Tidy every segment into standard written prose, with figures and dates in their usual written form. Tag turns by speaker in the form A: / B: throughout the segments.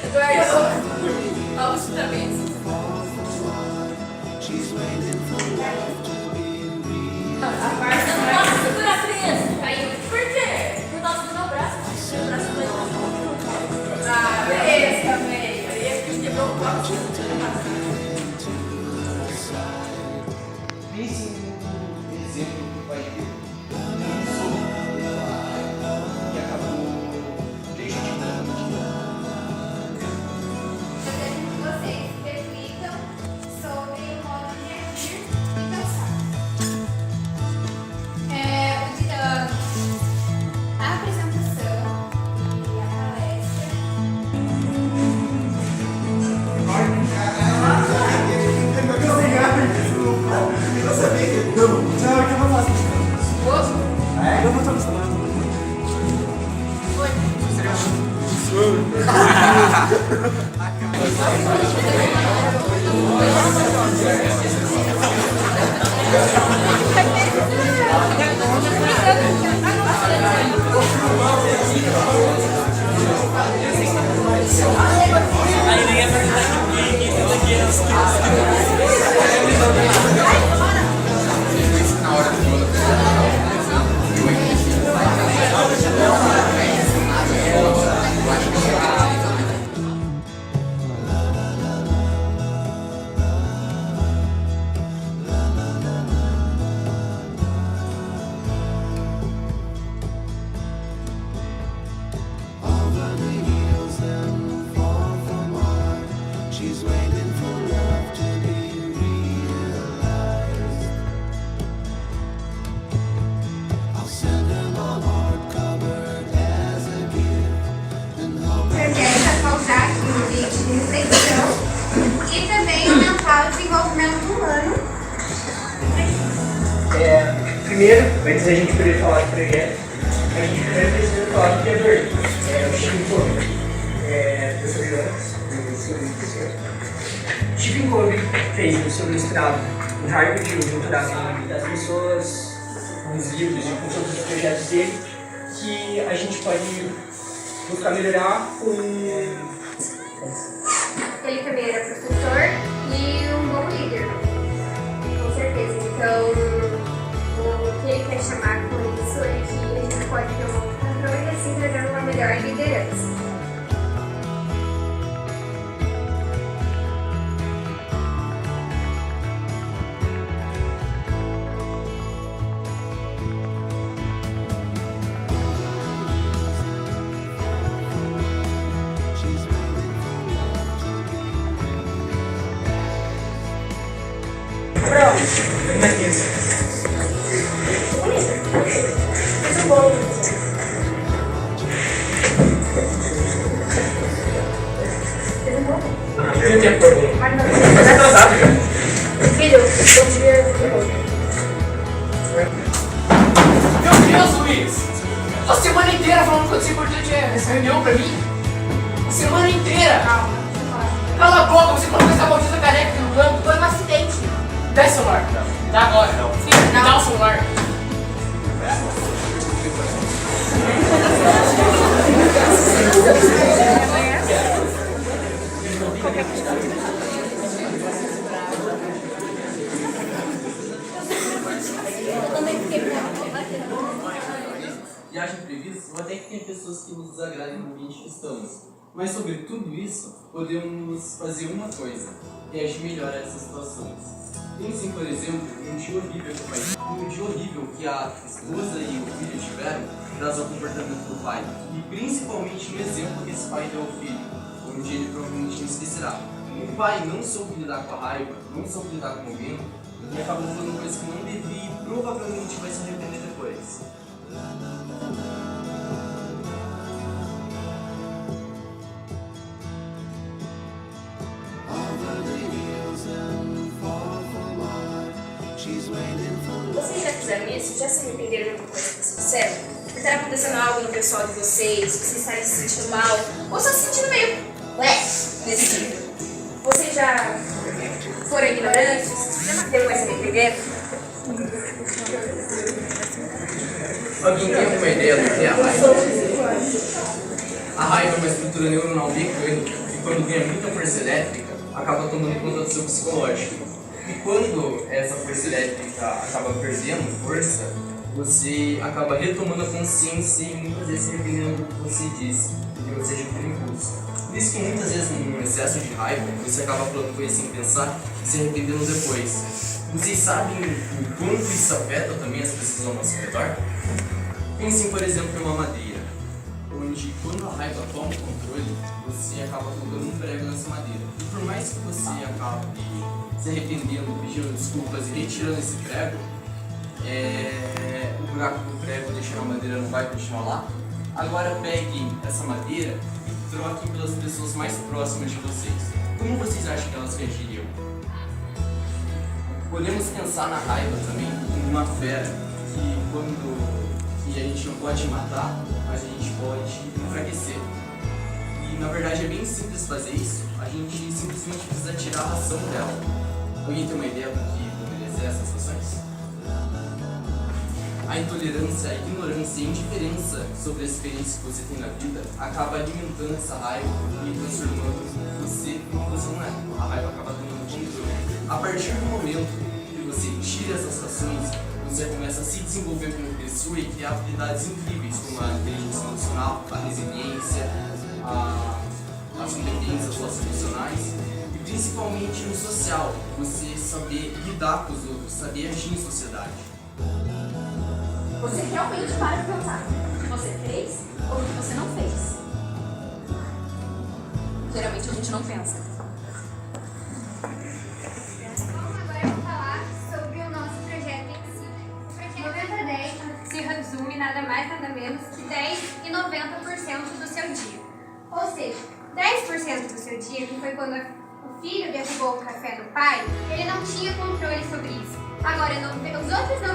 A: Eduardo, vamos outra vez. Eu não posso segurar a criança. Caiu. Por quê? Por causa do meu braço. Meu braço foi. Ah, beleza, velho. Aí a gente quebrou o copo.
B: Pense no exemplo do pai dele. Que acabou legitimando.
C: Vocês reflitam sobre o modo de agir e pensar. A apresentação e a palestra.
D: Eu sabia que eu não faço isso. Eu não tô acostumado.
E: Aí ninguém vai tentar ninguém, isso daqui é os
F: She's waiting for love to be realized. I'll send her my heart covered as a gift and hope.
C: Projeto causar aqui um vídeo de reflexão e também aumentar o desenvolvimento humano.
B: Primeiro, antes da gente poder falar de projeto, a gente primeiro precisa falar do criador. O Stephen Covey. Professor Jonas, Stephen Covey fez sobre o inspirado em Harvard, junto das pessoas, nos livros e com todos os projetos dele, que a gente pode buscar melhorar com.
C: Ele também era professor e um bom líder, com certeza. Então, o que ele quer chamar com isso é que a gente pode ter um autocontrole e assim trazer uma melhor liderança.
A: Filho, bom dia. Meu Deus, Luiz! A semana inteira falando quanto importante é essa reunião pra mim. A semana inteira! Cala a boca, você colocou essa maldita caneca aqui no canto. Foi um acidente. Dá esse celular. Dá agora. Sim, me dá o celular.
E: Viagem imprevistas, ou até que tem pessoas que nos desagradam no ambiente que estamos. Mas sobre tudo isso, podemos fazer uma coisa, que é agir melhor a essas situações. Pensem, por exemplo, em um dia horrível que a esposa e o filho tiveram em relação ao comportamento do pai. E principalmente no exemplo que esse pai deu ao filho, onde ele provavelmente não esquecerá. O pai não soube lidar com a raiva, não soube lidar com o momento, e acabou falando coisas que não devia e provavelmente vai se arrepender depois.
C: Vocês já fizeram isso? Já se arrependeram de alguma coisa que vocês fizeram? Por estar acontecendo algo no pessoal de vocês, que vocês estarem se sentindo mal, ou só se sentindo meio nesse nível? Vocês já foram ignorantes? Depois se arrependeram?
E: Alguém tem alguma ideia do que é a raiva? A raiva é uma estrutura neuronal mecânica que, quando ganha muita força elétrica, acaba tomando conta do seu psicológico. E quando essa força elétrica acaba perdendo força, você acaba retomando a consciência e muitas vezes se arrependendo do que você disse, e você agiu por impulso. Por isso que muitas vezes, num excesso de raiva, você acaba falando coisas sem pensar e se arrependendo depois. Vocês sabem o quanto isso afeta também as pessoas ao nosso redor? Pensem, por exemplo, em uma madeira, onde quando a raiva toma o controle, você acaba colocando um prego nessa madeira. E por mais que você acabe se arrependendo, pedindo desculpas e retirando esse prego, o buraco do prego deixando a madeira não vai continuar lá. Agora peguem essa madeira e troquem pelas pessoas mais próximas de vocês. Como vocês acham que elas reagiriam? Podemos pensar na raiva também como uma fera que a gente não pode matar, mas a gente pode enfraquecer. E na verdade é bem simples fazer isso, a gente simplesmente precisa tirar a ação dela. Alguém tem uma ideia do que poderia ser essas ações? A intolerância, a ignorância e a indiferença sobre a experiência que você tem na vida acaba alimentando essa raiva e transformando você no que você não é. A raiva acaba tomando controle. A partir do momento que você tira essas ações, você começa a se desenvolver como pessoa e criar habilidades incríveis, como a inteligência emocional, a resiliência, as competências socioemocionais e principalmente no social, você saber lidar com os outros, saber agir em sociedade.
C: Você realmente para de pensar o que você fez ou o que você não fez. Geralmente a gente não pensa.
G: Bom, agora eu vou falar sobre o nosso projeto em si. O projeto 90-10 se resume nada mais nada menos que 10 e 90% do seu dia. Ou seja, 10% do seu dia, que foi quando o filho derrubou o café do pai, ele não tinha controle sobre isso. Agora, os outros 90%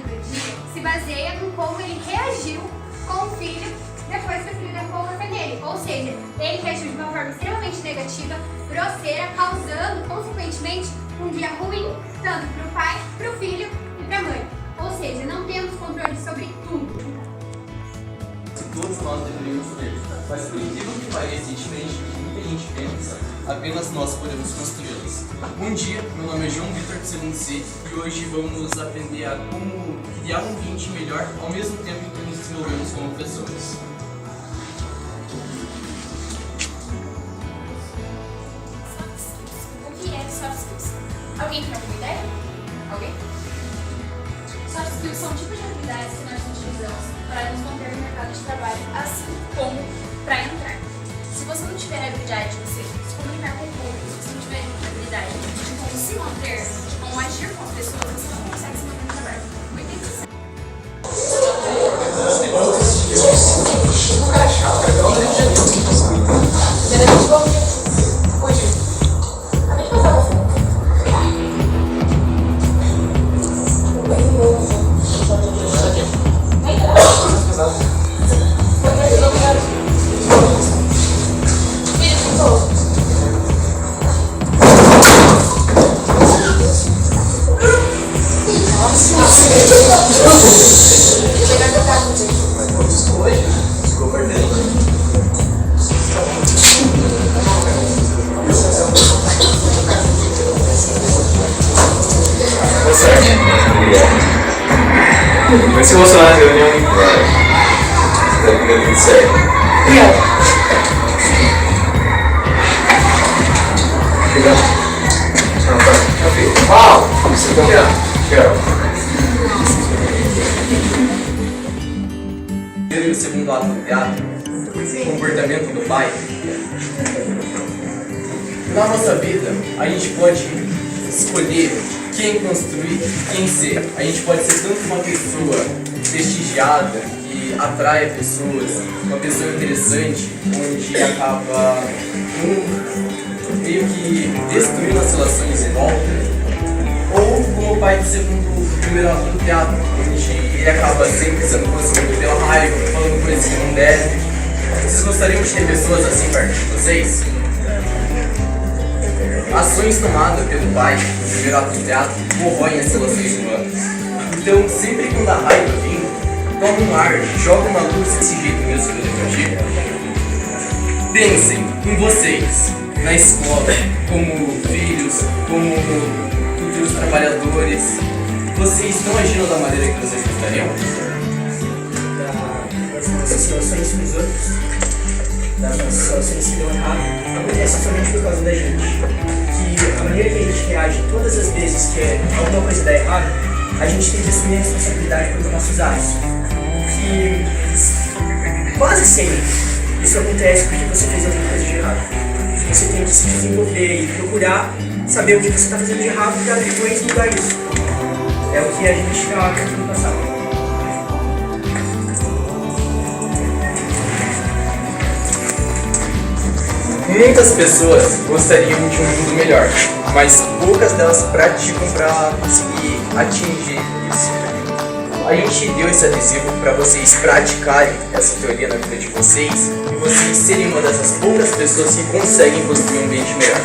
G: do dia se baseia em como ele reagiu com o filho depois que o filho derrubou o café dele. Ou seja, ele reagiu de uma forma extremamente negativa, grosseira, causando, consequentemente, um dia ruim, tanto para o pai, para o filho e para a mãe. Ou seja, não temos controle sobre tudo.
E: Todos nós deveríamos ter, mas por incrível que pareça, diferente do que muita gente pensa, apenas nós podemos construí-las. Bom dia, meu nome é João Vitor do segundo C e hoje vamos aprender a como criar um ambiente melhor ao mesmo tempo que nos desenvolvemos como pessoas.
C: O que é soft skills? Alguém tem alguma ideia? Alguém? Soft skills são tipos de habilidades que nós utilizamos para nos manter no mercado de trabalho, assim como para entrar. Se você não tiver a habilidade de você se comunicar com o público, se você não tiver a habilidade de como se manter, de como agir com as pessoas, você não consegue se manter no trabalho. Muito interessante.
H: Vai se emocionar na reunião. Tá ficando tudo certo. Obrigado. Legal. Não, tá. Ok. Uau! Você tá vendo?
E: E o segundo ato do teatro, o comportamento do pai. Na nossa vida, a gente pode escolher quem construir e quem ser. A gente pode ser tanto uma pessoa prestigiada, que atrai pessoas, uma pessoa interessante, onde acaba meio que destruindo as relações em volta, ou como o pai do primeiro ato do teatro, onde ele acaba sempre sendo consumido pela raiva, falando coisas que não deve. Vocês gostariam de ter pessoas assim perto de vocês? Ações tomadas pelo pai no primeiro ato do teatro corroem as relações humanas. Então, sempre quando a raiva vir, toma um ar, joga uma luz desse jeito mesmo que eu defendi. Pensem em vocês, na escola, como filhos, como futuros trabalhadores. Vocês estão agindo da maneira que vocês gostariam?
B: Das nossas relações com os outros, das nossas relações que dão errado, acontece somente por causa da gente. Que a maneira que a gente reage todas as vezes que alguma coisa dá errado, a gente tem que assumir a responsabilidade pelos nossos atos. Que quase sempre isso acontece porque você fez alguma coisa de errado. Você tem que se desenvolver e procurar saber o que você está fazendo de errado para depois mudar isso. É o que a gente está tentando passar.
E: Muitas pessoas gostariam de um mundo melhor, mas poucas delas praticam para conseguir atingir isso. A gente deu esse adesivo para vocês praticarem essa teoria na vida de vocês e vocês serem uma dessas poucas pessoas que conseguem construir um ambiente melhor.